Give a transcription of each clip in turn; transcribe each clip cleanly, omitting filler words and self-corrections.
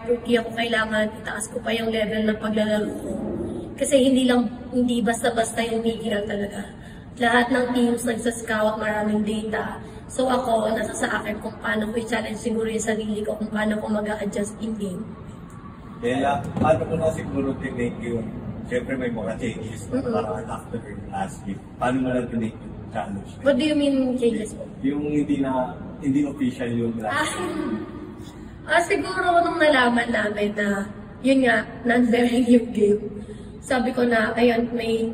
rookie ako, kailangan itaas ko pa yung level ng paglalaro ko. Kasi hindi basta-basta yung bigyan talaga. Lahat ng teams nagsascout, maraming data. So ako, nasa sa akin kung paano ko i-challenge siguro yung sarili ko, kung paano ko mag-a-adjust in-game. Kaya, paano ko na siguro tinake yung, siyempre may mga changes na parang after yung last game. Paano mo na tinake yung challenge? What do you mean changes po? Yung hindi official yung last game. Siguro nung nalaman namin na, yun nga, non-bearing yung game. Sabi ko na, ayun, may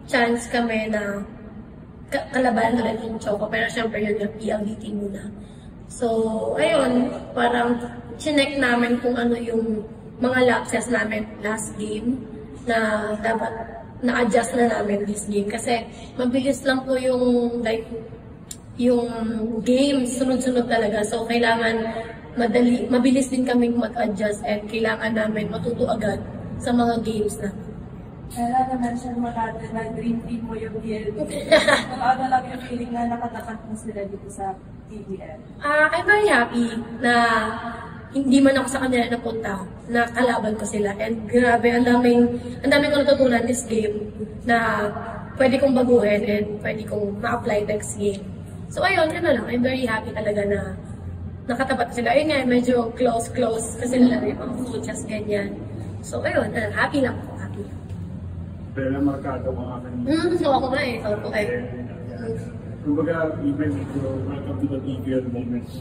chance kami na kalaban ulit yung Choco. Pero syempre yun yung PLDT muna. So, ayun, parang chinek namin kung ano yung mga lapses namin last game na dapat na-adjust na namin this game. Kasi mabilis lang po yung, like, yung game, sunod-sunod talaga. So, kailangan mabilis din kaming mag-adjust and kailangan namin matuto agad sa mga games na. Kaya naman siya na dream team mo yung PLDT. Ano lang yung feeling na nakatakat mo sila dito sa PBL? I'm very happy na hindi man ako sa kanila napunta, na kalaban ko sila. And grabe, ang daming ko natutunan this game na pwede kong baguhin and pwede kong ma-apply next game. So ayun, I'm very happy talaga na nakatapat sila. Ayun nga, medyo close kasi nila yung mga coaches, ganyan. So ayun, happy lang po, happy. Pero markado ang aking... So ako nga eh, so okay. Kumbaga, even if welcome to the PBL moments,